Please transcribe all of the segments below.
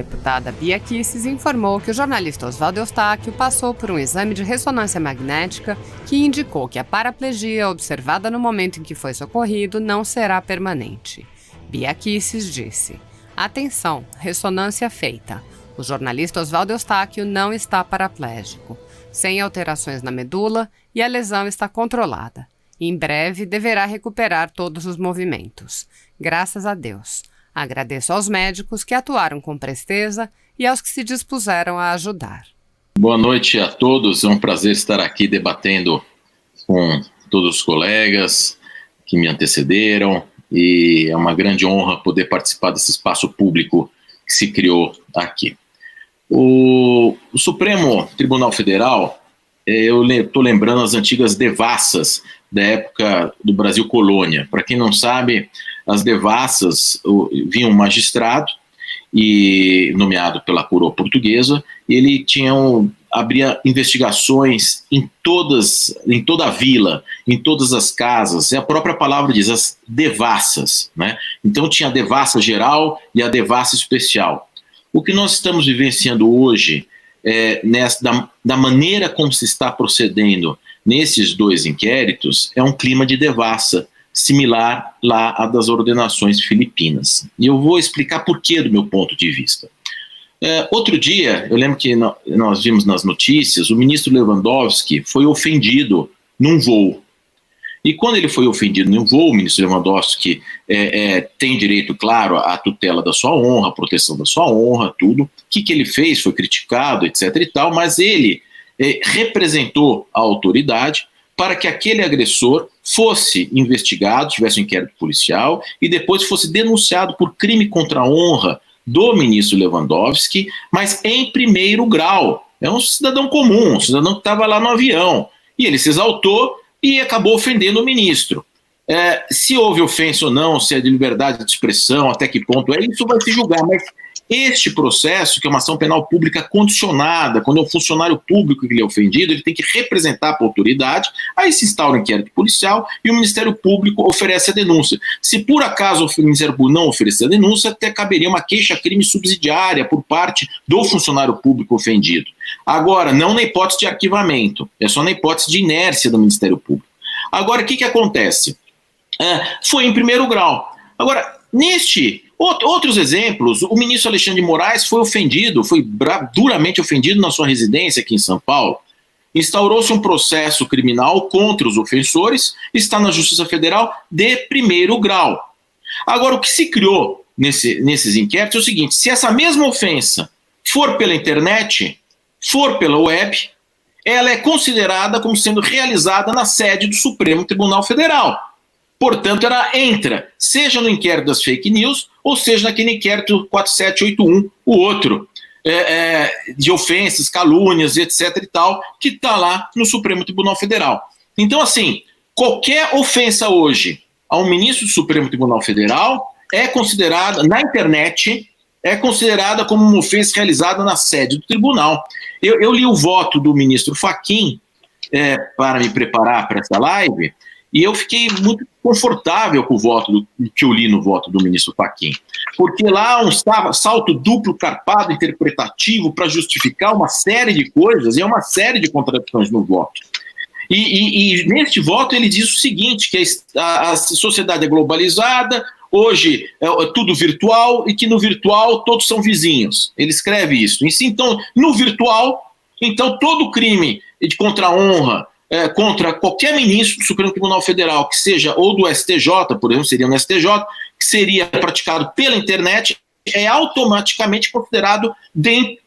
deputada Bia Kicis informou que o jornalista Oswaldo Eustáquio passou por um exame de ressonância magnética que indicou que a paraplegia observada no momento em que foi socorrido não será permanente. Bia Kicis disse: "Atenção, ressonância feita. O jornalista Oswaldo Eustáquio não está paraplégico, sem alterações na medula e a lesão está controlada. Em breve deverá recuperar todos os movimentos. Graças a Deus. Agradeço aos médicos que atuaram com presteza e aos que se dispuseram a ajudar." Boa noite a todos, é um prazer estar aqui debatendo com todos os colegas que me antecederam e é uma grande honra poder participar desse espaço público que se criou aqui. O Supremo Tribunal Federal, eu estou lembrando as antigas devassas da época do Brasil colônia. Para quem não sabe, as devassas vinha um magistrado nomeado pela coroa portuguesa, e ele abria investigações em toda a vila, em todas as casas. A própria palavra diz, as devassas, né? Então tinha a devassa geral e a devassa especial. O que nós estamos vivenciando hoje, da maneira como se está procedendo nesses dois inquéritos, é um clima de devassa, similar lá à das ordenações filipinas. E eu vou explicar por quê do meu ponto de vista. Outro dia, eu lembro que nós vimos nas notícias, o ministro Lewandowski foi ofendido num voo. E quando ele foi ofendido num voo, o ministro Lewandowski tem direito, claro, à tutela da sua honra, à proteção da sua honra, tudo. O que ele fez? Foi criticado, etc. e tal, mas ele representou a autoridade para que aquele agressor fosse investigado, tivesse um inquérito policial e depois fosse denunciado por crime contra a honra do ministro Lewandowski, mas em primeiro grau. É um cidadão comum, um cidadão que estava lá no avião. E ele se exaltou e acabou ofendendo o ministro. Se houve ofensa ou não, se é de liberdade de expressão, até que ponto isso vai se julgar, mas este processo, que é uma ação penal pública condicionada, quando é um funcionário público que ele é ofendido, ele tem que representar para a autoridade, aí se instaura um inquérito policial e o Ministério Público oferece a denúncia. Se por acaso o Ministério Público não oferecer a denúncia, até caberia uma queixa-crime subsidiária por parte do funcionário público ofendido. Agora, não na hipótese de arquivamento, é só na hipótese de inércia do Ministério Público. Agora, o que acontece? Foi em primeiro grau. Agora, outros exemplos, o ministro Alexandre de Moraes foi ofendido, duramente ofendido na sua residência aqui em São Paulo. Instaurou-se um processo criminal contra os ofensores, está na Justiça Federal de primeiro grau. Agora, o que se criou nesses inquéritos é o seguinte: se essa mesma ofensa for pela internet, for pela web, ela é considerada como sendo realizada na sede do Supremo Tribunal Federal. Portanto, ela entra, seja no inquérito das fake news, ou seja naquele inquérito 4781, o outro, de ofensas, calúnias, etc. e tal, que está lá no Supremo Tribunal Federal. Então, assim, qualquer ofensa hoje a um ministro do Supremo Tribunal Federal é considerada, na internet, é considerada como uma ofensa realizada na sede do tribunal. Eu li o voto do ministro Fachin para me preparar para essa live, e eu fiquei muito confortável com o voto que eu li no voto do ministro Fachin, porque lá um salto duplo carpado interpretativo para justificar uma série de coisas e uma série de contradições no voto. E neste voto ele diz o seguinte, que a sociedade é globalizada, hoje é tudo virtual e que no virtual todos são vizinhos. Ele escreve isso. Então, no virtual, então todo crime contra a honra, contra qualquer ministro do Supremo Tribunal Federal, que seja ou do STJ, por exemplo, seria no STJ, que seria praticado pela internet, é automaticamente considerado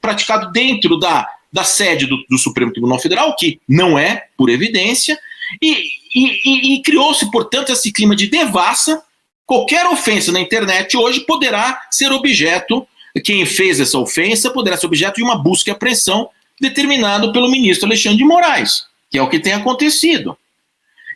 praticado dentro da sede do Supremo Tribunal Federal, que não é, por evidência, e criou-se, portanto, esse clima de devassa. Qualquer ofensa na internet hoje poderá ser objeto, quem fez essa ofensa poderá ser objeto de uma busca e apreensão determinado pelo ministro Alexandre de Moraes, que é o que tem acontecido.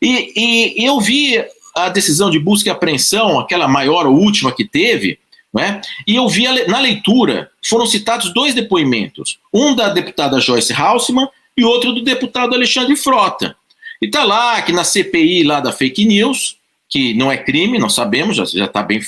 E eu vi a decisão de busca e apreensão, aquela maior ou última que teve, né? E eu vi na leitura, foram citados dois depoimentos, um da deputada Joyce Haussmann e outro do deputado Alexandre Frota. E está lá que na CPI lá da fake news, que não é crime, nós sabemos, já está bem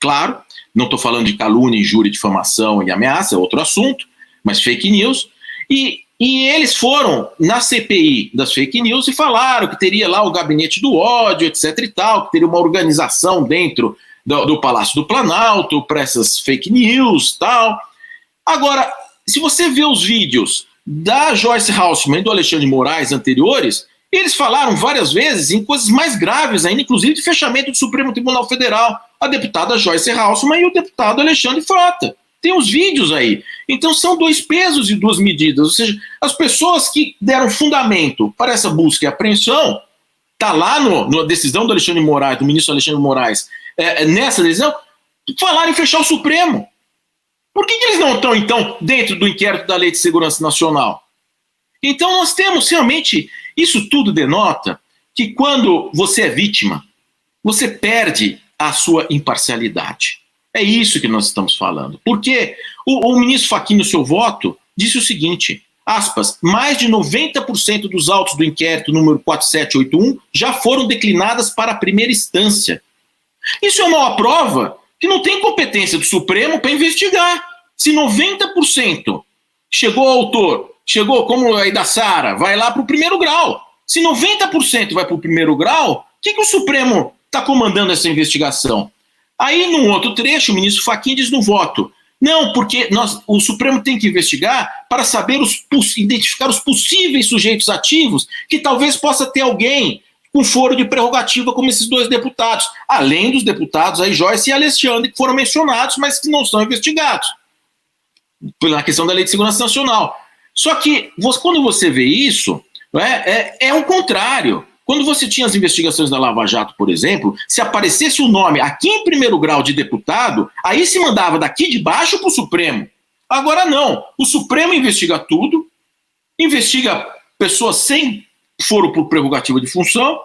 claro, não estou falando de calúnia, injúria, difamação e ameaça, é outro assunto, mas fake news, e eles foram na CPI das fake news e falaram que teria lá o gabinete do ódio, etc e tal, que teria uma organização dentro do Palácio do Planalto para essas fake news e tal. Agora, se você vê os vídeos da Joyce Hasselmann e do Alexandre de Moraes anteriores, eles falaram várias vezes em coisas mais graves ainda, inclusive de fechamento do Supremo Tribunal Federal, a deputada Joyce Hasselmann e o deputado Alexandre Frota. Tem os vídeos aí. Então são 2 pesos e 2 medidas, ou seja, as pessoas que deram fundamento para essa busca e apreensão, está lá na decisão do Alexandre de Moraes, do ministro Alexandre de Moraes, nessa decisão, falaram em fechar o Supremo. Por que eles não estão, então, dentro do inquérito da Lei de Segurança Nacional? Então nós temos realmente, isso tudo denota que quando você é vítima, você perde a sua imparcialidade. É isso que nós estamos falando. Porque o ministro Fachin, no seu voto, disse o seguinte, aspas, mais de 90% dos autos do inquérito número 4781 já foram declinadas para a primeira instância. Isso é uma prova que não tem competência do Supremo para investigar. Se 90% chegou ao autor, chegou como aí da Sara, vai lá para o primeiro grau. Se 90% vai para o primeiro grau, o que o Supremo está comandando essa investigação? Aí, num outro trecho, o ministro Fachin diz no voto, não, porque o Supremo tem que investigar para saber identificar os possíveis sujeitos ativos que talvez possa ter alguém com foro de prerrogativa como esses 2 deputados, além dos deputados aí, Joyce e Alexandre, que foram mencionados, mas que não são investigados, pela questão da Lei de Segurança Nacional. Só que, quando você vê isso, é o contrário. Quando você tinha as investigações da Lava Jato, por exemplo, se aparecesse o nome aqui em primeiro grau de deputado, aí se mandava daqui de baixo para o Supremo. Agora não. O Supremo investiga tudo, investiga pessoas sem foro por prerrogativa de função,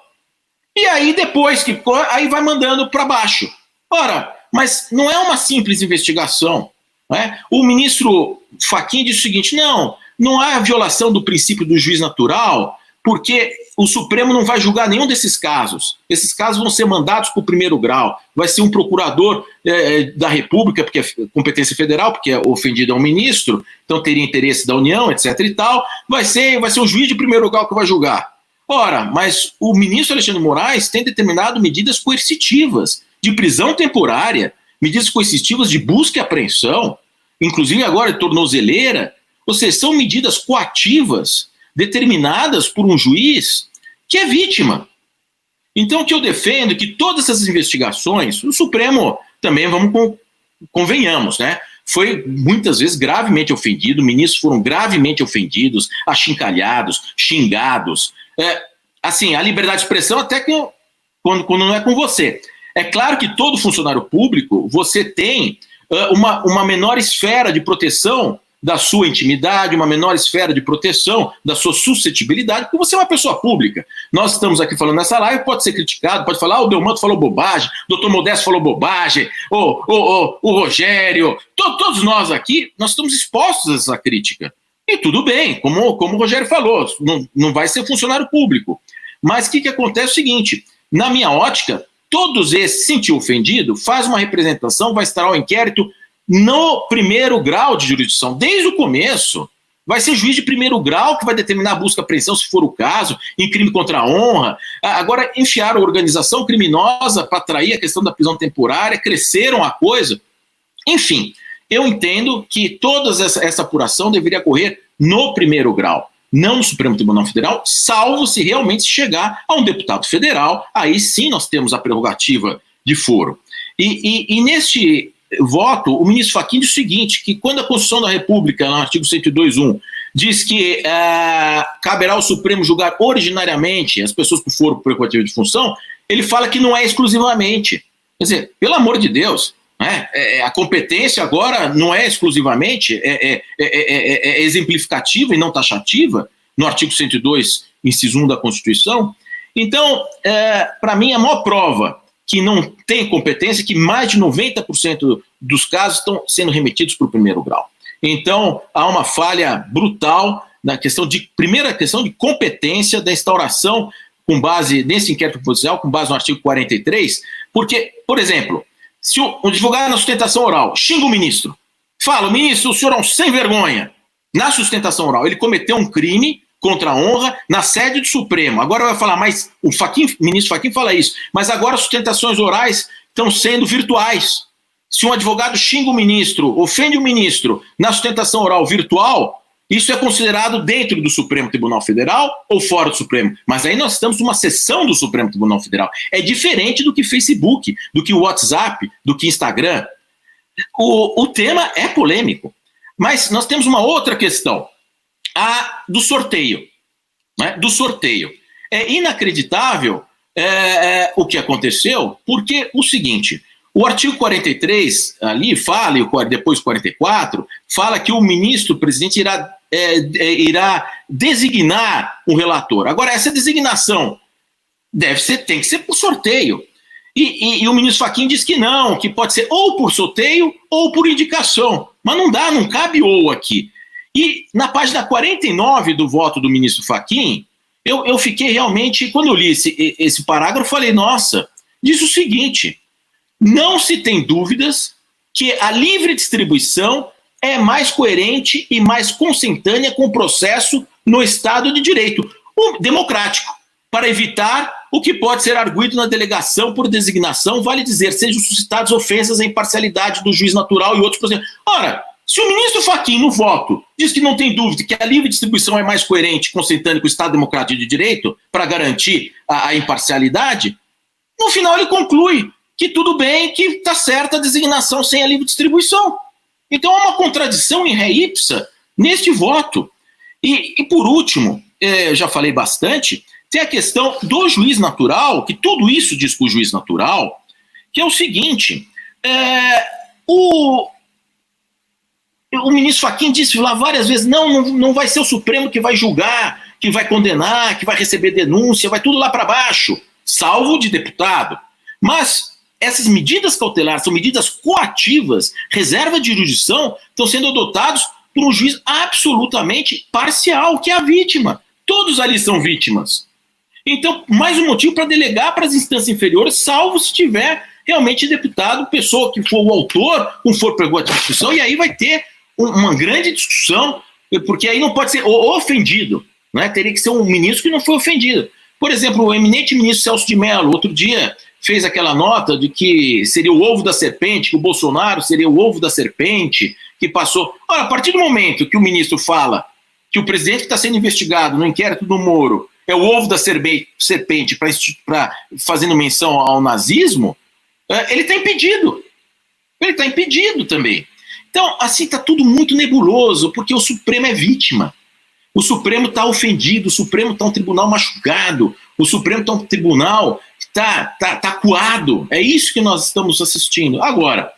e aí depois aí vai mandando para baixo. Ora, mas não é uma simples investigação. Né? O ministro Fachin disse o seguinte, não há violação do princípio do juiz natural, porque o Supremo não vai julgar nenhum desses casos. Esses casos vão ser mandados para o primeiro grau. Vai ser um procurador da República, porque é competência federal, porque é ofendido ao ministro, então teria interesse da União, etc. e tal. Vai ser o juiz de primeiro grau que vai julgar. Ora, mas o ministro Alexandre de Moraes tem determinado medidas coercitivas de prisão temporária, medidas coercitivas de busca e apreensão, inclusive agora de tornozeleira, ou seja, são medidas coativas determinadas por um juiz que é vítima. Então, o que eu defendo é que todas essas investigações, o Supremo também, convenhamos, né? Foi muitas vezes gravemente ofendido, ministros foram gravemente ofendidos, achincalhados, xingados. Assim, a liberdade de expressão até que quando não é com você. É claro que todo funcionário público, você tem uma menor esfera de proteção da sua intimidade, uma menor esfera de proteção da sua suscetibilidade, porque você é uma pessoa pública. Nós estamos aqui falando nessa live, pode ser criticado, pode falar, o Delmanto falou bobagem, o doutor Modesto falou bobagem, o Rogério, todos nós aqui, nós estamos expostos a essa crítica. E tudo bem, como o Rogério falou, não vai ser funcionário público. Mas o que acontece é o seguinte, na minha ótica, todos esses, se sentir ofendido, faz uma representação, vai instaurar o inquérito no primeiro grau de jurisdição. Desde o começo, vai ser juiz de primeiro grau que vai determinar a busca e apreensão, se for o caso, em crime contra a honra. Agora, enfiaram a organização criminosa para atrair a questão da prisão temporária, cresceram a coisa. Enfim, eu entendo que toda essa apuração deveria ocorrer no primeiro grau, não no Supremo Tribunal Federal, salvo se realmente chegar a um deputado federal, aí sim nós temos a prerrogativa de foro. E neste voto, o ministro Fachin diz o seguinte, que quando a Constituição da República, no artigo 102.1, diz que caberá ao Supremo julgar ordinariamente as pessoas com foro por prerrogativa de função, ele fala que não é exclusivamente. Quer dizer, pelo amor de Deus, né? A competência agora não é exclusivamente, é exemplificativa e não taxativa, no artigo 102, inciso 1 da Constituição. Então, para mim, a maior prova que não tem competência, que mais de 90% dos casos estão sendo remetidos para o primeiro grau. Então, há uma falha brutal na primeira questão de competência da instauração com base nesse inquérito policial, com base no artigo 43, porque, por exemplo, Se o advogado na sustentação oral xinga o ministro, fala, ministro, o senhor é um sem vergonha, na sustentação oral, ele cometeu um crime contra a honra na sede do Supremo. Agora vai falar, mas o ministro Fachin fala isso, mas agora as sustentações orais estão sendo virtuais. Se um advogado xinga o ministro, ofende o ministro na sustentação oral virtual, isso é considerado dentro do Supremo Tribunal Federal ou fora do Supremo? Mas aí nós estamos numa sessão do Supremo Tribunal Federal. É diferente do que Facebook, do que WhatsApp, do que Instagram. O tema é polêmico. Mas nós temos uma outra questão, a do sorteio. Né? Do sorteio. É inacreditável o que aconteceu, porque o seguinte, o artigo 43 ali fala, e depois 44, fala que o ministro-presidente irá designar um relator. Agora, essa designação tem que ser por sorteio. E o ministro Fachin diz que não, que pode ser ou por sorteio ou por indicação. Mas não cabe ou aqui. E na página 49 do voto do ministro Fachin, eu fiquei realmente, quando eu li esse parágrafo, eu falei, nossa, diz o seguinte, não se tem dúvidas que a livre distribuição é mais coerente e mais consentânea com o processo no Estado de Direito democrático, para evitar o que pode ser arguido na delegação por designação, vale dizer, sejam suscitadas ofensas à imparcialidade do juiz natural e outros processos. Ora, se o ministro Fachin, no voto, diz que não tem dúvida que a livre distribuição é mais coerente, consentânea com o Estado democrático de direito, para garantir a imparcialidade, no final ele conclui que tudo bem, que está certa a designação sem a livre distribuição. Então há uma contradição em ré ipsa neste voto. E por último, já falei bastante, tem a questão do juiz natural, que tudo isso diz para o juiz natural, que é o seguinte, o ministro Fachin disse lá várias vezes, não vai ser o Supremo que vai julgar, que vai condenar, que vai receber denúncia, vai tudo lá para baixo, salvo de deputado. Mas essas medidas cautelares são medidas coativas, reserva de jurisdição, estão sendo adotados por um juiz absolutamente parcial, que é a vítima. Todos ali são vítimas. Então, mais um motivo para delegar para as instâncias inferiores, salvo se tiver realmente deputado, pessoa que for o autor, um for prerrogativa de discussão, e aí vai ter uma grande discussão, porque aí não pode ser ofendido, né? Teria que ser um ministro que não foi ofendido. Por exemplo, o eminente ministro Celso de Mello, outro dia, fez aquela nota de que seria o ovo da serpente, que o Bolsonaro seria o ovo da serpente, que passou... Ora, a partir do momento que o ministro fala que o presidente que está sendo investigado no inquérito do Moro é o ovo da serpente fazendo menção ao nazismo, ele está impedido. Ele está impedido também. Então, assim, está tudo muito nebuloso, porque o Supremo é vítima. O Supremo está ofendido, o Supremo está um tribunal machucado, o Supremo está um tribunal que está acuado. É isso que nós estamos assistindo. Agora,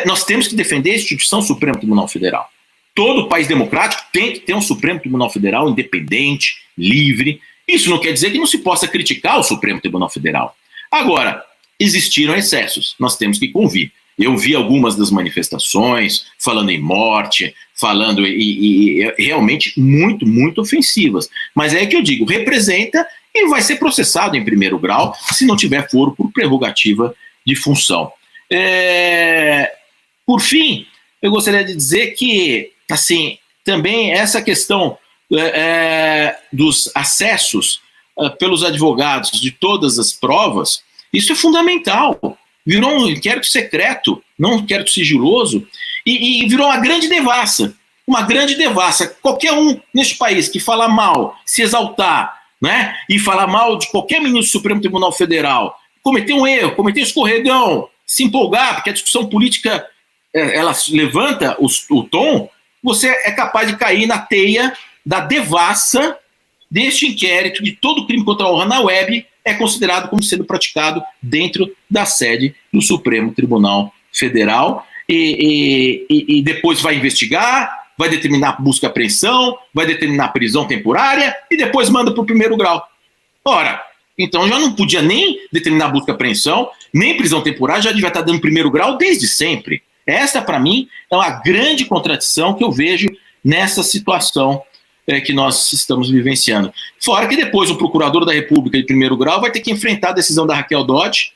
nós temos que defender a instituição Supremo Tribunal Federal. Todo país democrático tem que ter um Supremo Tribunal Federal independente, livre. Isso não quer dizer que não se possa criticar o Supremo Tribunal Federal. Agora, existiram excessos, nós temos que convir. Eu vi algumas das manifestações falando em morte, falando e realmente muito, muito ofensivas. Mas é que eu digo, representa e vai ser processado em primeiro grau se não tiver foro por prerrogativa de função. Por fim, eu gostaria de dizer que, assim, também essa questão dos acessos pelos advogados de todas as provas, isso é fundamental. Virou um inquérito secreto, não um inquérito sigiloso, e virou uma grande devassa. Uma grande devassa. Qualquer um neste país que falar mal, se exaltar, né, e falar mal de qualquer ministro do Supremo Tribunal Federal, cometer um erro, cometer um escorregão, se empolgar, porque a discussão política ela levanta o tom, você é capaz de cair na teia da devassa deste inquérito de todo crime contra a honra na web é considerado como sendo praticado dentro da sede do Supremo Tribunal Federal e depois vai investigar, vai determinar busca e apreensão, vai determinar prisão temporária e depois manda para o primeiro grau. Ora, então já não podia nem determinar busca e apreensão, nem prisão temporária, já devia estar dando primeiro grau desde sempre. Esta, para mim, é uma grande contradição que eu vejo nessa situação que nós estamos vivenciando. Fora que depois o procurador da República de primeiro grau vai ter que enfrentar a decisão da Raquel Dodge,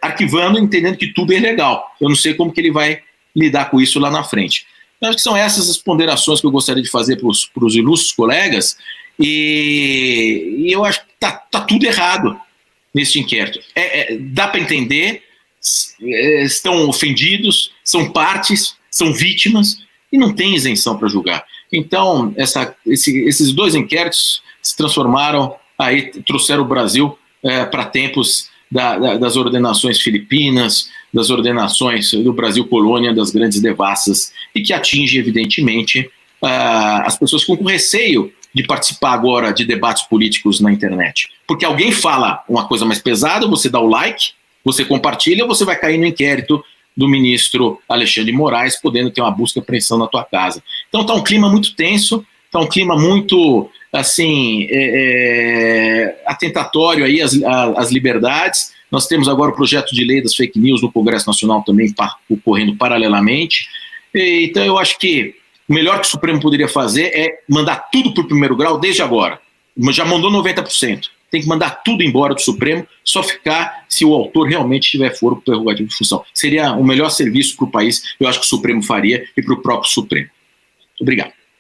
arquivando, entendendo que tudo é ilegal. Eu não sei como que ele vai lidar com isso lá na frente. Eu acho que são essas as ponderações que eu gostaria de fazer para os ilustres colegas, e eu acho que tá tudo errado nesse inquérito. Dá para entender, estão ofendidos, são partes, são vítimas, e não tem isenção para julgar. Então, esses 2 inquéritos se transformaram, trouxeram o Brasil para tempos das ordenações filipinas, das ordenações do Brasil colônia, das grandes devassas, e que atinge, evidentemente, as pessoas que ficam com receio de participar agora de debates políticos na internet. Porque alguém fala uma coisa mais pesada, você dá o like, você compartilha, você vai cair no inquérito do ministro Alexandre de Moraes, podendo ter uma busca e apreensão na tua casa. Então está um clima muito tenso, está um clima muito, assim, atentatório aí às liberdades. Nós temos agora o projeto de lei das fake news no Congresso Nacional também ocorrendo paralelamente. Então eu acho que o melhor que o Supremo poderia fazer é mandar tudo para o primeiro grau desde agora. Já mandou 90%. Tem que mandar tudo embora do Supremo, só ficar se o autor realmente tiver foro para prerrogativo de função. Seria o melhor serviço para o país, eu acho que o Supremo faria, e para o próprio Supremo. Obrigado.